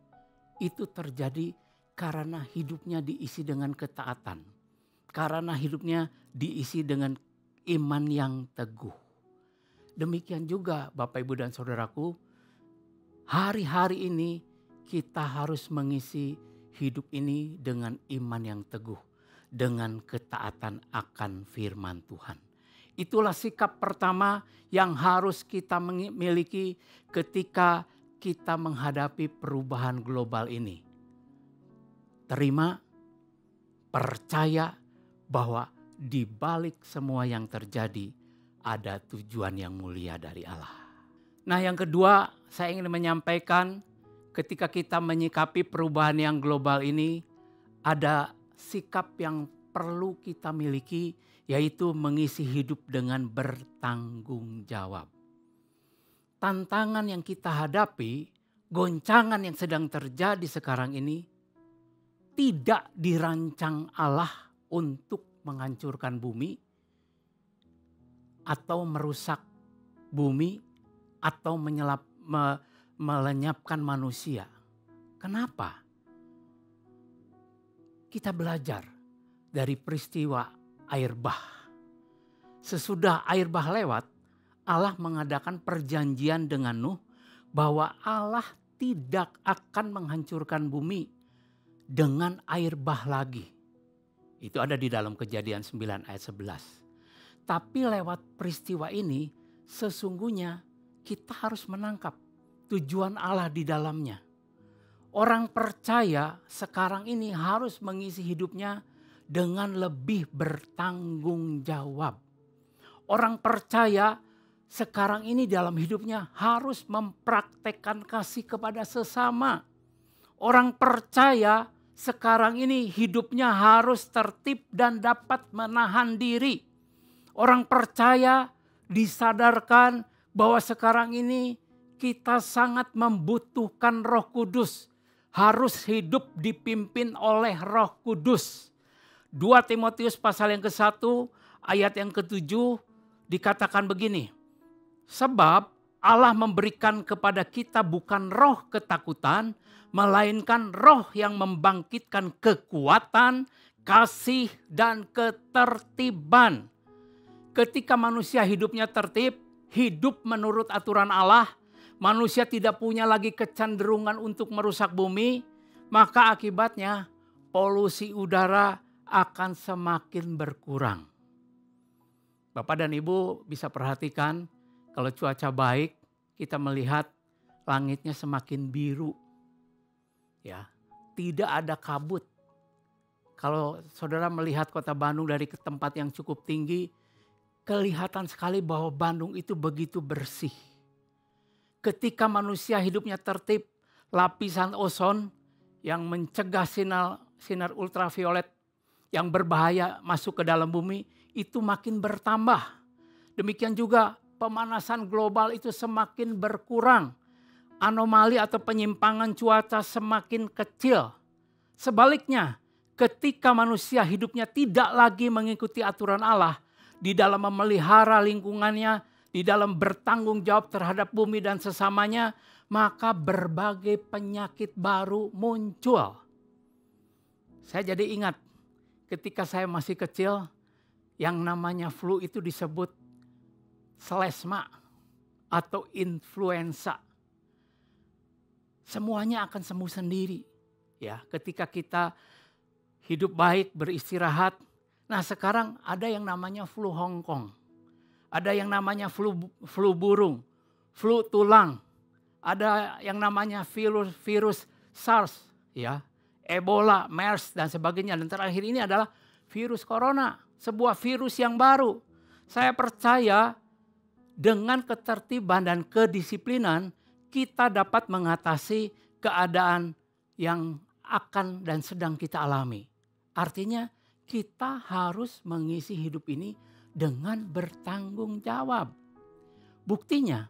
Itu terjadi karena hidupnya diisi dengan ketaatan. Karena hidupnya diisi dengan iman yang teguh. Demikian juga Bapak, Ibu, dan Saudaraku, hari-hari ini kita harus mengisi hidup ini dengan iman yang teguh, dengan ketaatan akan firman Tuhan. Itulah sikap pertama yang harus kita miliki ketika kita menghadapi perubahan global ini. Terima, percaya bahwa di balik semua yang terjadi ada tujuan yang mulia dari Allah. Nah, yang kedua, saya ingin menyampaikan ketika kita menyikapi perubahan yang global ini, ada sikap yang perlu kita miliki, yaitu mengisi hidup dengan bertanggung jawab. Tantangan yang kita hadapi, goncangan yang sedang terjadi sekarang ini, tidak dirancang Allah untuk menghancurkan bumi, atau merusak bumi, atau melenyapkan manusia. Kenapa? Kita belajar dari peristiwa air bah. Sesudah air bah lewat, Allah mengadakan perjanjian dengan Nuh bahwa Allah tidak akan menghancurkan bumi dengan air bah lagi. Itu ada di dalam Kejadian 9 ayat 11. Tapi lewat peristiwa ini sesungguhnya kita harus menangkap tujuan Allah di dalamnya. Orang percaya sekarang ini harus mengisi hidupnya dengan lebih bertanggung jawab. Orang percaya sekarang ini dalam hidupnya harus mempraktekkan kasih kepada sesama. Orang percaya sekarang ini hidupnya harus tertib dan dapat menahan diri. Orang percaya disadarkan bahwa sekarang ini kita sangat membutuhkan Roh Kudus. Harus hidup dipimpin oleh Roh Kudus. 2 Timotius pasal yang ke-1 ayat yang ke-7 dikatakan begini. Sebab Allah memberikan kepada kita bukan roh ketakutan, melainkan roh yang membangkitkan kekuatan, kasih, dan ketertiban. Ketika manusia hidupnya tertib, hidup menurut aturan Allah, manusia tidak punya lagi kecenderungan untuk merusak bumi, maka akibatnya polusi udara akan semakin berkurang. Bapak dan Ibu bisa perhatikan kalau cuaca baik, kita melihat langitnya semakin biru. Ya, tidak ada kabut. Kalau saudara melihat kota Bandung dari tempat yang cukup tinggi, kelihatan sekali bahwa Bandung itu begitu bersih. Ketika manusia hidupnya tertib, lapisan ozon yang mencegah sinar ultraviolet yang berbahaya masuk ke dalam bumi itu makin bertambah. Demikian juga pemanasan global itu semakin berkurang. Anomali atau penyimpangan cuaca semakin kecil. Sebaliknya, ketika manusia hidupnya tidak lagi mengikuti aturan Allah, di dalam memelihara lingkungannya, di dalam bertanggung jawab terhadap bumi dan sesamanya, maka berbagai penyakit baru muncul. Saya jadi ingat ketika saya masih kecil, yang namanya flu itu disebut selesma atau influenza. Semuanya akan sembuh sendiri. Ya, ketika kita hidup baik, beristirahat. Nah, sekarang ada yang namanya flu Hongkong. Ada yang namanya flu burung, flu tulang. ada yang namanya virus SARS, ya, Ebola, MERS dan sebagainya. Dan terakhir ini adalah virus corona, sebuah virus yang baru. Saya percaya dengan ketertiban dan kedisiplinan kita dapat mengatasi keadaan yang akan dan sedang kita alami. Artinya kita harus mengisi hidup ini dengan bertanggung jawab. Buktinya,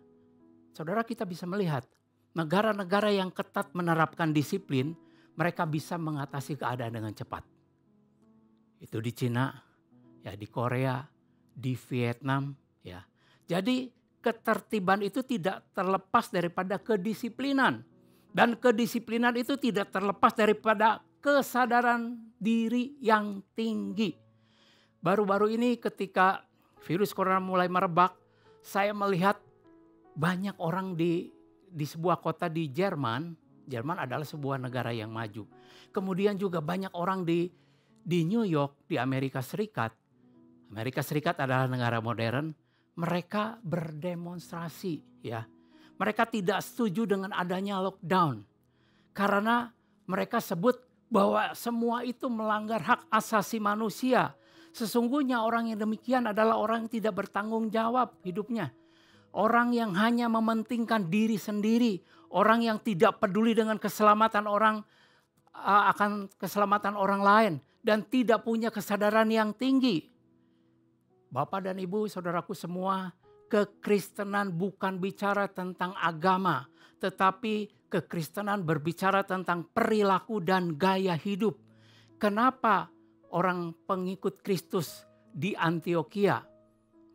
saudara, kita bisa melihat negara-negara yang ketat menerapkan disiplin, mereka bisa mengatasi keadaan dengan cepat. Itu di Cina, ya, di Korea, di Vietnam, ya. Jadi ketertiban itu tidak terlepas daripada kedisiplinan. Dan kedisiplinan itu tidak terlepas daripada kesadaran diri yang tinggi. Baru-baru ini ketika virus corona mulai merebak, saya melihat banyak orang di sebuah kota di Jerman. Jerman adalah sebuah negara yang maju. Kemudian juga banyak orang di New York, di Amerika Serikat. Amerika Serikat adalah negara modern. Mereka berdemonstrasi, ya. Mereka tidak setuju dengan adanya lockdown. Karena mereka sebut bahwa semua itu melanggar hak asasi manusia. Sesungguhnya orang yang demikian adalah orang yang tidak bertanggung jawab hidupnya. Orang yang hanya mementingkan diri sendiri. Orang yang tidak peduli dengan keselamatan orang, akan keselamatan orang lain. Dan tidak punya kesadaran yang tinggi. Bapak dan Ibu, saudaraku semua, kekristenan bukan bicara tentang agama. Tetapi kekristenan berbicara tentang perilaku dan gaya hidup. Kenapa orang pengikut Kristus di Antioquia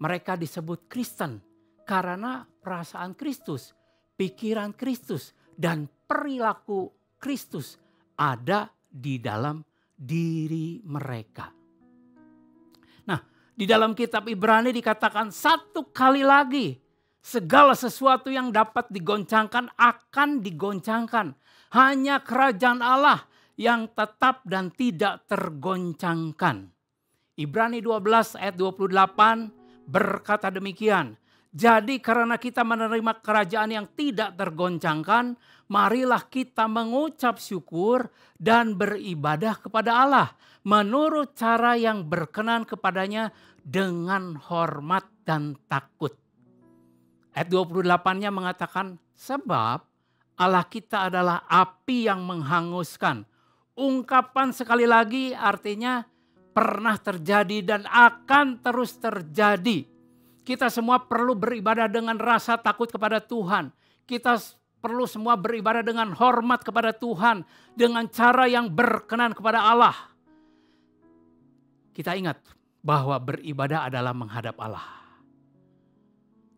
mereka disebut Kristen? Karena perasaan Kristus, pikiran Kristus, dan perilaku Kristus ada di dalam diri mereka. Nah, di dalam kitab Ibrani dikatakan satu kali lagi, segala sesuatu yang dapat digoncangkan akan digoncangkan. Hanya kerajaan Allah yang tetap dan tidak tergoncangkan. Ibrani 12 ayat 28 berkata demikian. Jadi karena kita menerima kerajaan yang tidak tergoncangkan, marilah kita mengucap syukur dan beribadah kepada Allah menurut cara yang berkenan kepadanya dengan hormat dan takut. Ayat 28-nya mengatakan, sebab Allah kita adalah api yang menghanguskan. Ungkapan sekali lagi artinya pernah terjadi dan akan terus terjadi. Kita semua perlu beribadah dengan rasa takut kepada Tuhan. Kita perlu semua beribadah dengan hormat kepada Tuhan. Dengan cara yang berkenan kepada Allah. Kita ingat bahwa beribadah adalah menghadap Allah.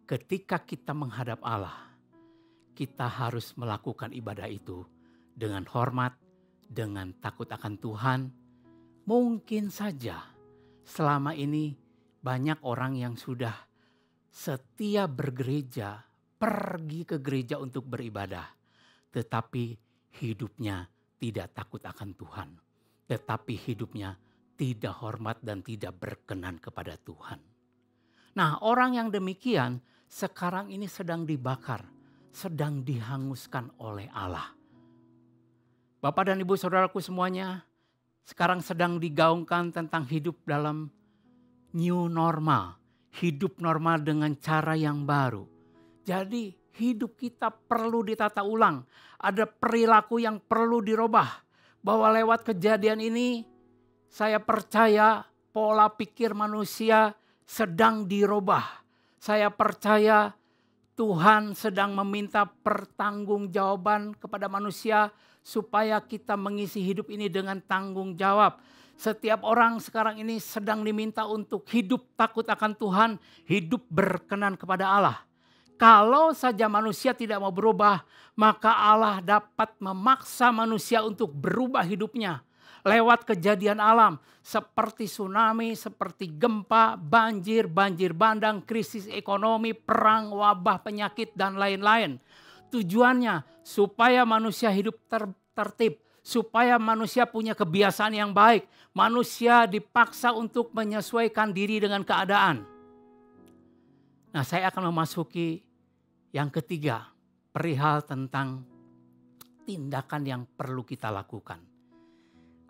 Ketika kita menghadap Allah, kita harus melakukan ibadah itu dengan hormat, dengan takut akan Tuhan. Mungkin saja selama ini banyak orang yang sudah setia bergereja, pergi ke gereja untuk beribadah. Tetapi hidupnya tidak takut akan Tuhan. Tetapi hidupnya tidak hormat dan tidak berkenan kepada Tuhan. Nah, orang yang demikian sekarang ini sedang dibakar, sedang dihanguskan oleh Allah. Bapak dan Ibu saudaraku semuanya, sekarang sedang digaungkan tentang hidup dalam new normal. Hidup normal dengan cara yang baru. Jadi hidup kita perlu ditata ulang. Ada perilaku yang perlu dirubah. Bahwa lewat kejadian ini saya percaya pola pikir manusia sedang dirubah. Saya percaya Tuhan sedang meminta pertanggungjawaban kepada manusia supaya kita mengisi hidup ini dengan tanggung jawab. Setiap orang sekarang ini sedang diminta untuk hidup takut akan Tuhan, hidup berkenan kepada Allah. Kalau saja manusia tidak mau berubah, maka Allah dapat memaksa manusia untuk berubah hidupnya. Lewat kejadian alam seperti tsunami, seperti gempa, banjir bandang, krisis ekonomi, perang, wabah, penyakit dan lain-lain. Tujuannya supaya manusia hidup tertib, supaya manusia punya kebiasaan yang baik. Manusia dipaksa untuk menyesuaikan diri dengan keadaan. Nah, saya akan memasuki yang ketiga. perihal tentang tindakan yang perlu kita lakukan.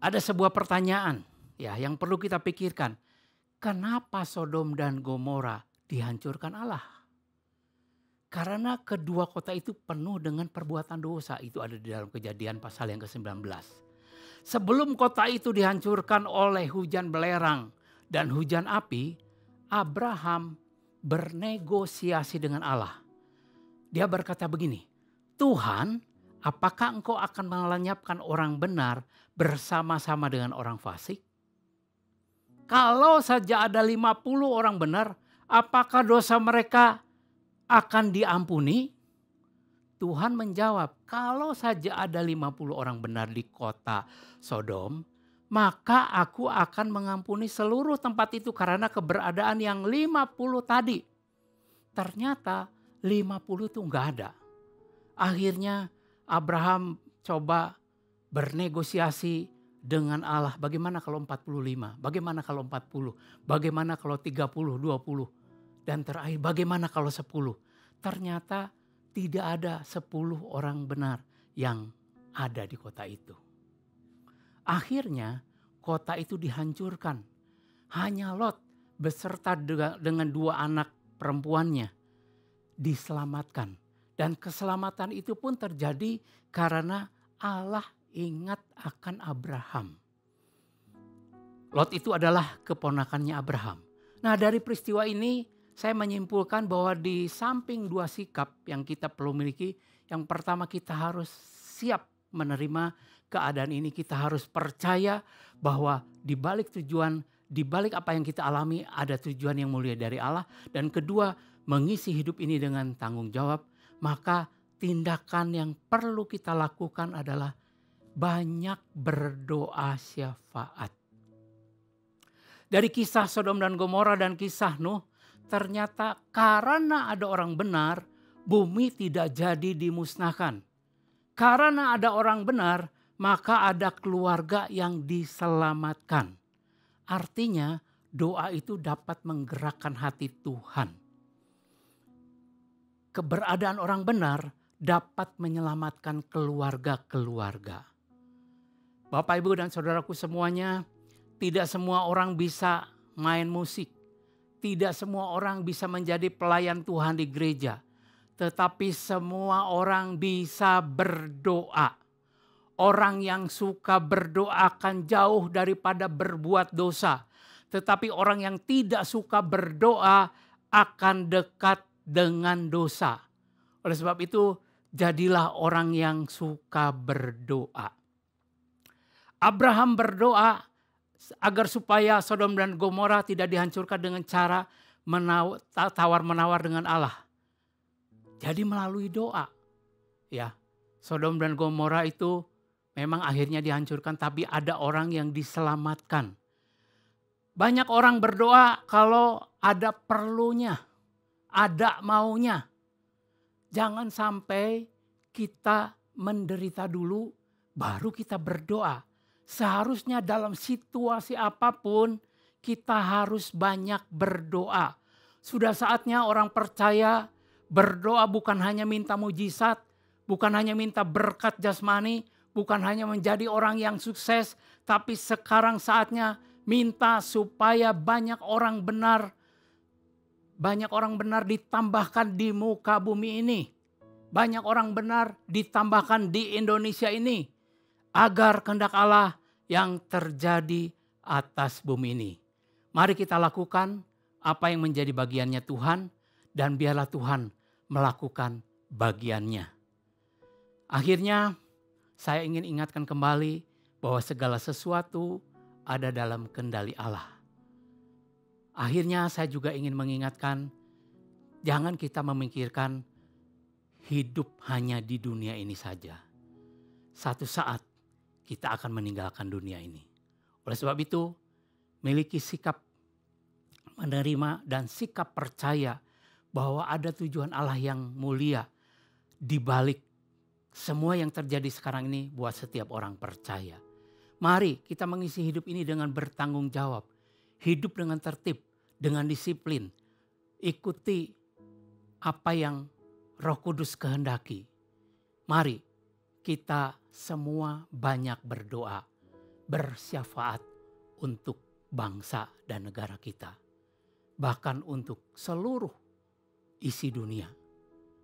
Ada sebuah pertanyaan ya yang perlu kita pikirkan. Kenapa Sodom dan Gomora dihancurkan Allah? Karena kedua kota itu penuh dengan perbuatan dosa. Itu ada di dalam Kejadian pasal yang ke-19. Sebelum kota itu dihancurkan oleh hujan belerang dan hujan api, Abraham bernegosiasi dengan Allah. Dia berkata begini, Tuhan, apakah engkau akan melenyapkan orang benar bersama-sama dengan orang fasik? Kalau saja ada 50 orang benar, apakah dosa mereka akan diampuni? Tuhan menjawab, kalau saja ada 50 orang benar di kota Sodom, maka aku akan mengampuni seluruh tempat itu karena keberadaan yang 50 tadi. Ternyata 50 itu enggak ada. Akhirnya Abraham coba bernegosiasi dengan Allah. Bagaimana kalau 45? Bagaimana kalau 40? Bagaimana kalau 30, 20? Dan terakhir bagaimana kalau 10? Ternyata tidak ada 10 orang benar yang ada di kota itu. Akhirnya kota itu dihancurkan. Hanya Lot beserta dengan 2 anak perempuannya diselamatkan. Dan keselamatan itu pun terjadi karena Allah ingat akan Abraham. Lot itu adalah keponakannya Abraham. Nah, dari peristiwa ini saya menyimpulkan bahwa di samping 2 sikap yang kita perlu miliki, yang pertama kita harus siap menerima keadaan ini. Kita harus percaya bahwa di balik tujuan, di balik apa yang kita alami ada tujuan yang mulia dari Allah. Dan kedua, mengisi hidup ini dengan tanggung jawab. Maka tindakan yang perlu kita lakukan adalah banyak berdoa syafaat. Dari kisah Sodom dan Gomora dan kisah Nuh, ternyata karena ada orang benar, bumi tidak jadi dimusnahkan. Karena ada orang benar, maka ada keluarga yang diselamatkan. Artinya doa itu dapat menggerakkan hati Tuhan. Keberadaan orang benar dapat menyelamatkan keluarga-keluarga. Bapak, Ibu, dan saudaraku semuanya, tidak semua orang bisa main musik. Tidak semua orang bisa menjadi pelayan Tuhan di gereja. Tetapi semua orang bisa berdoa. Orang yang suka berdoa akan jauh daripada berbuat dosa. Tetapi orang yang tidak suka berdoa akan dekat dengan dosa. Oleh sebab itu, jadilah orang yang suka berdoa. Abraham berdoa agar supaya Sodom dan Gomora tidak dihancurkan dengan cara tawar-menawar dengan Allah. Jadi melalui doa. Ya, Sodom dan Gomora itu memang akhirnya dihancurkan, tapi ada orang yang diselamatkan. Banyak orang berdoa kalau ada perlunya, ada maunya. Jangan sampai kita menderita dulu, baru kita berdoa. Seharusnya dalam situasi apapun kita harus banyak berdoa. Sudah saatnya orang percaya berdoa bukan hanya minta mujizat, bukan hanya minta berkat jasmani, bukan hanya menjadi orang yang sukses, tapi sekarang saatnya minta supaya banyak orang benar ditambahkan di muka bumi ini. Banyak orang benar ditambahkan di Indonesia ini. Agar kehendak Allah yang terjadi atas bumi ini. Mari kita lakukan apa yang menjadi bagiannya Tuhan. Dan biarlah Tuhan melakukan bagiannya. Akhirnya saya ingin ingatkan kembali bahwa segala sesuatu ada dalam kendali Allah. Akhirnya saya juga ingin mengingatkan, jangan kita memikirkan hidup hanya di dunia ini saja. Satu saat kita akan meninggalkan dunia ini. Oleh sebab itu, miliki sikap menerima dan sikap percaya bahwa ada tujuan Allah yang mulia di balik semua yang terjadi sekarang ini buat setiap orang percaya. Mari kita mengisi hidup ini dengan bertanggung jawab. Hidup dengan tertib, dengan disiplin. Ikuti apa yang Roh Kudus kehendaki. Mari kita semua banyak berdoa, bersyafaat untuk bangsa dan negara kita. Bahkan untuk seluruh isi dunia.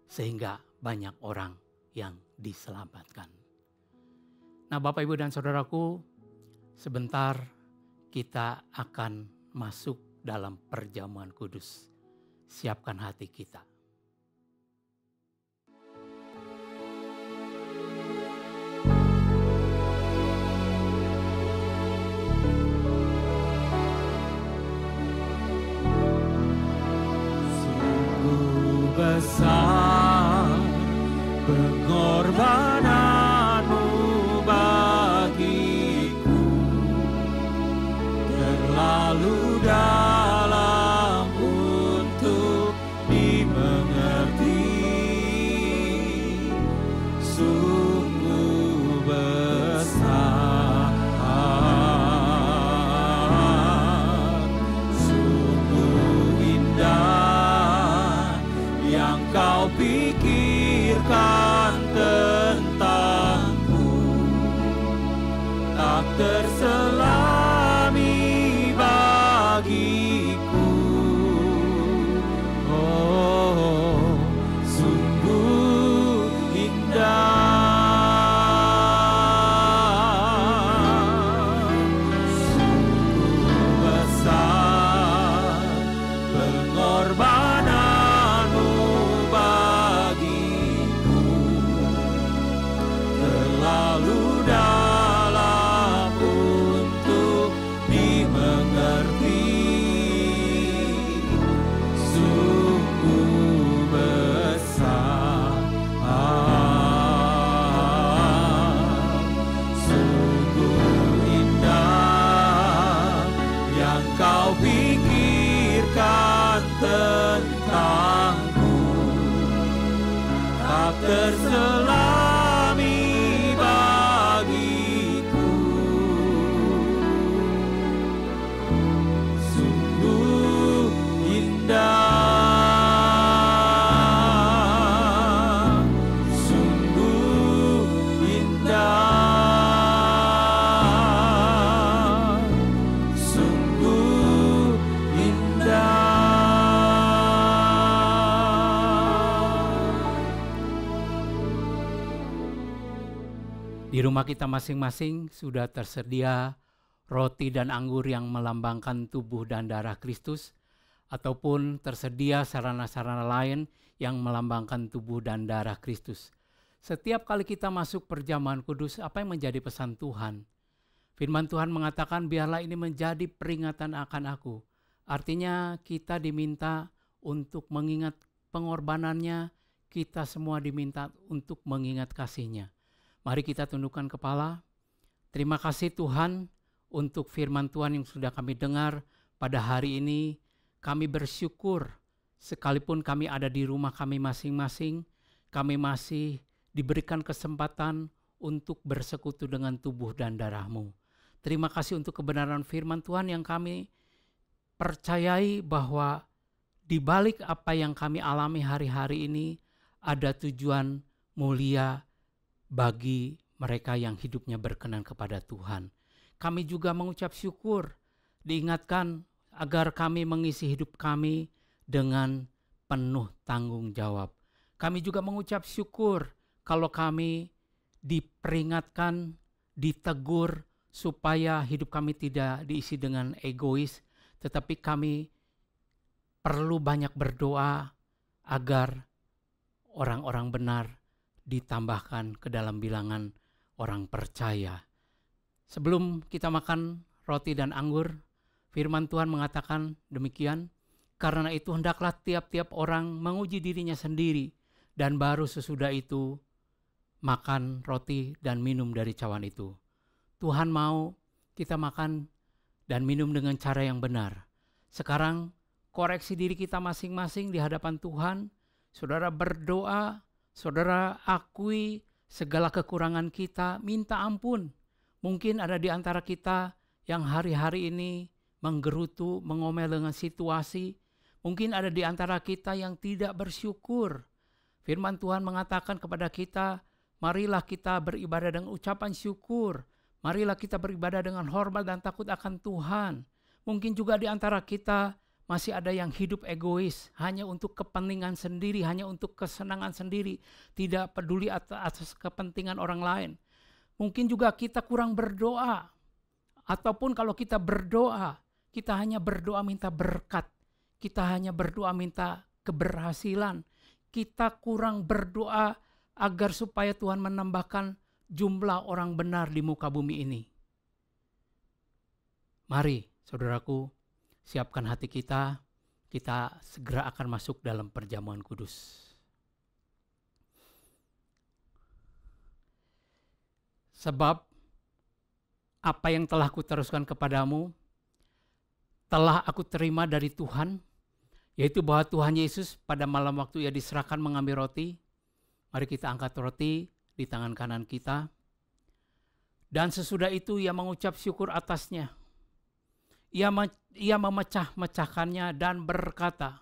Sehingga banyak orang yang diselamatkan. Nah, Bapak, Ibu, dan Saudaraku, sebentar kita akan masuk dalam perjamuan kudus. Siapkan hati kita. Sungguh besar pengorbananmu bagiku, terlalu dalam untuk dimengerti. Sungguh besar, sungguh indah yang kau pikirkan tentangku, tak terselami bagiku. Oh, sungguh indah, sungguh besar pengorbananmu bagiku, terlalu dalam untuk dimengerti. Sungguh besar, sungguh indah yang kau pikirkan tentangku, tak terselami bagiku. Sungguh indah, sungguh indah, sungguh indah. Di rumah kita masing-masing sudah tersedia roti dan anggur yang melambangkan tubuh dan darah Kristus, ataupun tersedia sarana-sarana lain yang melambangkan tubuh dan darah Kristus. Setiap kali kita masuk perjamuan kudus, apa yang menjadi pesan Tuhan? Firman Tuhan mengatakan, biarlah ini menjadi peringatan akan aku. Artinya kita diminta untuk mengingat pengorbanannya, kita semua diminta untuk mengingat kasih-Nya. Mari kita tundukkan kepala. Terima kasih Tuhan untuk firman Tuhan yang sudah kami dengar pada hari ini. Kami bersyukur sekalipun kami ada di rumah kami masing-masing, kami masih diberikan kesempatan untuk bersekutu dengan tubuh dan darah-Mu. Terima kasih untuk kebenaran firman Tuhan yang kami percayai bahwa di balik apa yang kami alami hari-hari ini ada tujuan mulia bagi mereka yang hidupnya berkenan kepada Tuhan. Kami juga mengucap syukur, diingatkan agar kami mengisi hidup kami dengan penuh tanggung jawab. Kami juga mengucap syukur kalau kami diperingatkan, ditegur supaya hidup kami tidak diisi dengan egois, tetapi kami perlu banyak berdoa agar orang-orang benar ditambahkan ke dalam bilangan orang percaya. Sebelum kita makan roti dan anggur, firman Tuhan mengatakan demikian, karena itu hendaklah tiap-tiap orang menguji dirinya sendiri, dan baru sesudah itu makan roti dan minum dari cawan itu. Tuhan mau kita makan dan minum dengan cara yang benar. Sekarang koreksi diri kita masing-masing di hadapan Tuhan. Saudara berdoa, saudara akui segala kekurangan kita, minta ampun. Mungkin ada di antara kita yang hari-hari ini menggerutu, mengomel dengan situasi. Mungkin ada di antara kita yang tidak bersyukur. Firman Tuhan mengatakan kepada kita, marilah kita beribadah dengan ucapan syukur. Marilah kita beribadah dengan hormat dan takut akan Tuhan. Mungkin juga di antara kita masih ada yang hidup egois, hanya untuk kepentingan sendiri, hanya untuk kesenangan sendiri, tidak peduli atas kepentingan orang lain. Mungkin juga kita kurang berdoa, ataupun kalau kita berdoa, kita hanya berdoa minta berkat, kita hanya berdoa minta keberhasilan, kita kurang berdoa agar supaya Tuhan menambahkan jumlah orang benar di muka bumi ini. Mari, saudaraku, siapkan hati kita segera akan masuk dalam perjamuan kudus. Sebab apa yang telah kuteruskan kepadamu, telah aku terima dari Tuhan, yaitu bahwa Tuhan Yesus pada malam waktu ia diserahkan mengambil roti. Mari kita angkat roti di tangan kanan kita. Dan sesudah itu ia mengucap syukur atasnya. Ia memecah-mecahkannya dan berkata,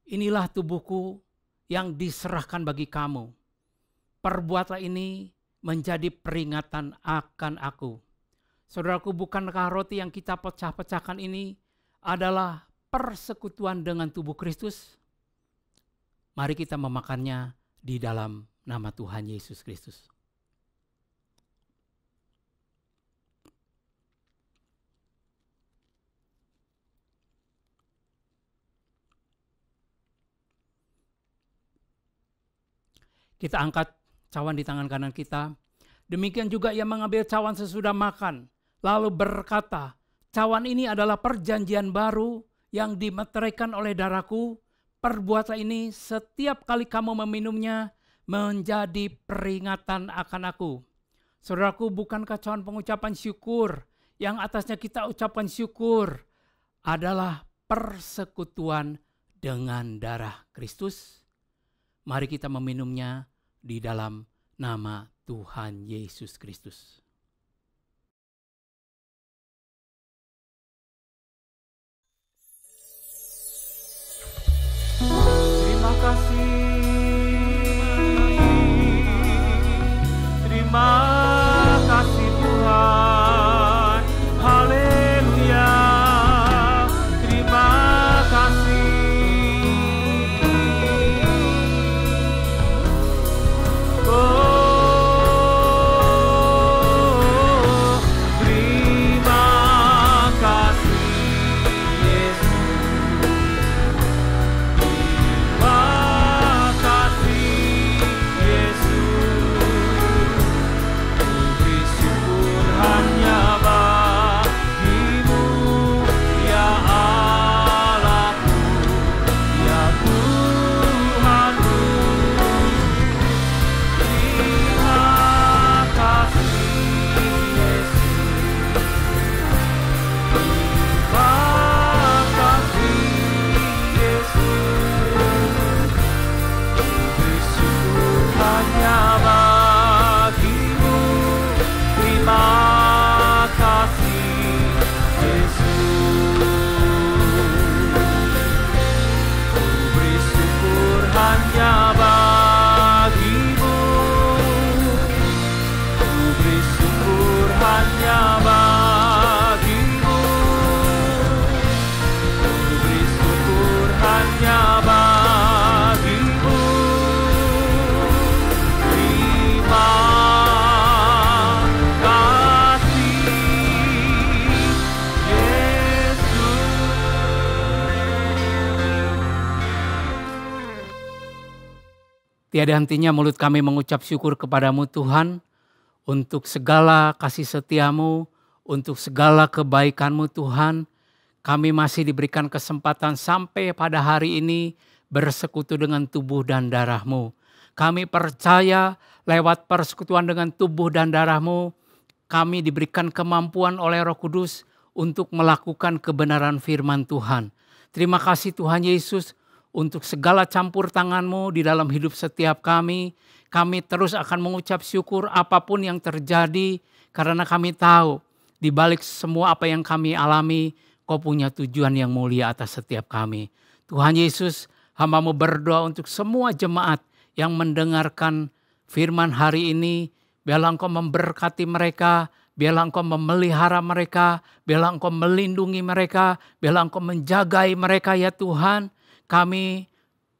inilah tubuhku yang diserahkan bagi kamu. Perbuatlah ini menjadi peringatan akan aku. Saudaraku, bukankah roti yang kita pecah-pecahkan ini adalah persekutuan dengan tubuh Kristus? Mari kita memakannya di dalam nama Tuhan Yesus Kristus. Kita angkat cawan di tangan kanan kita. Demikian juga ia mengambil cawan sesudah makan, lalu berkata, cawan ini adalah perjanjian baru yang dimeteraikan oleh darahku. Perbuatlah ini setiap kali kamu meminumnya menjadi peringatan akan aku. Saudaraku, bukankah cawan pengucapan syukur yang atasnya kita ucapkan syukur adalah persekutuan dengan darah Kristus? Mari kita meminumnya di dalam nama Tuhan Yesus Kristus. Terima kasih Tuhan. Haleluya. Terima kasih. Tiada hentinya mulut kami mengucap syukur kepadamu Tuhan, untuk segala kasih setiamu, untuk segala kebaikanmu Tuhan. Kami masih diberikan kesempatan sampai pada hari ini bersekutu dengan tubuh dan darahmu. Kami percaya lewat persekutuan dengan tubuh dan darahmu, kami diberikan kemampuan oleh Roh Kudus untuk melakukan kebenaran firman Tuhan. Terima kasih Tuhan Yesus, untuk segala campur tangan-Mu di dalam hidup setiap kami. Kami terus akan mengucap syukur apapun yang terjadi, karena kami tahu di balik semua apa yang kami alami, Kau punya tujuan yang mulia atas setiap kami. Tuhan Yesus, hamba-Mu berdoa untuk semua jemaat yang mendengarkan firman hari ini, biarlah Engkau memberkati mereka, biarlah Engkau memelihara mereka, biarlah Engkau melindungi mereka, biarlah Engkau menjagai mereka ya Tuhan. Kami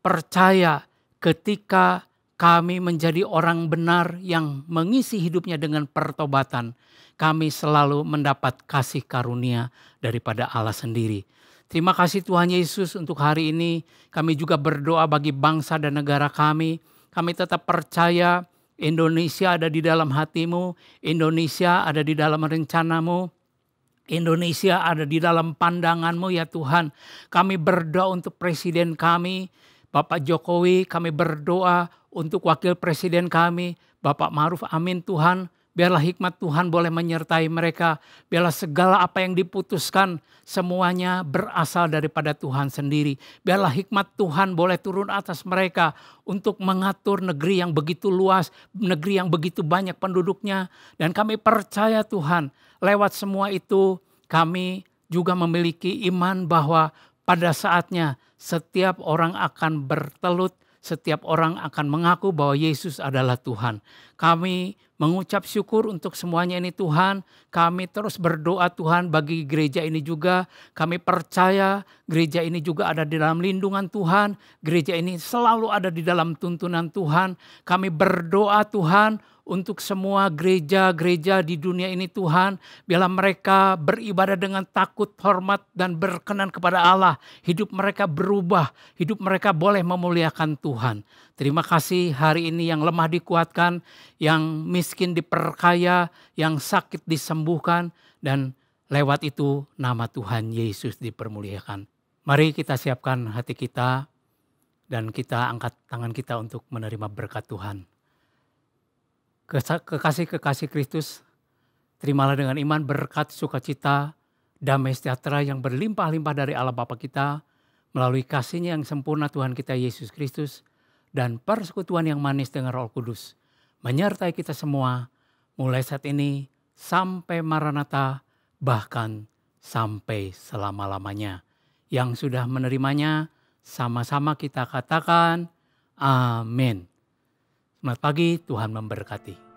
percaya ketika kami menjadi orang benar yang mengisi hidupnya dengan pertobatan, kami selalu mendapat kasih karunia daripada Allah sendiri. Terima kasih Tuhan Yesus untuk hari ini. Kami juga berdoa bagi bangsa dan negara kami. Kami tetap percaya Indonesia ada di dalam hatimu, Indonesia ada di dalam rencanamu, Indonesia ada di dalam pandanganmu ya Tuhan. Kami berdoa untuk presiden kami, Bapak Jokowi, kami berdoa untuk wakil presiden kami, Bapak Ma'ruf Amin Tuhan. Biarlah hikmat Tuhan boleh menyertai mereka. Biarlah segala apa yang diputuskan semuanya berasal daripada Tuhan sendiri. Biarlah hikmat Tuhan boleh turun atas mereka untuk mengatur negeri yang begitu luas, negeri yang begitu banyak penduduknya. Dan kami percaya Tuhan, lewat semua itu kami juga memiliki iman bahwa pada saatnya setiap orang akan bertelut, setiap orang akan mengaku bahwa Yesus adalah Tuhan. Kami mengucap syukur untuk semuanya ini Tuhan. Kami terus berdoa Tuhan bagi gereja ini juga. Kami percaya gereja ini juga ada di dalam lindungan Tuhan. Gereja ini selalu ada di dalam tuntunan Tuhan. Kami berdoa Tuhan untuk semua gereja-gereja di dunia ini Tuhan. Biarlah mereka beribadah dengan takut, hormat, dan berkenan kepada Allah. Hidup mereka berubah, hidup mereka boleh memuliakan Tuhan. Terima kasih hari ini yang lemah dikuatkan, yang miskin diperkaya, yang sakit disembuhkan, dan lewat itu nama Tuhan Yesus dipermuliakan. Mari kita siapkan hati kita dan kita angkat tangan kita untuk menerima berkat Tuhan. Kekasih-kekasih Kristus, terimalah dengan iman berkat sukacita, damai sejahtera yang berlimpah-limpah dari Allah Bapa kita, melalui kasih-Nya yang sempurna Tuhan kita Yesus Kristus, dan persekutuan yang manis dengan Roh Kudus, menyertai kita semua, mulai saat ini sampai Maranatha, bahkan sampai selama-lamanya. Yang sudah menerimanya, sama-sama kita katakan, amin. Selamat pagi, Tuhan memberkati.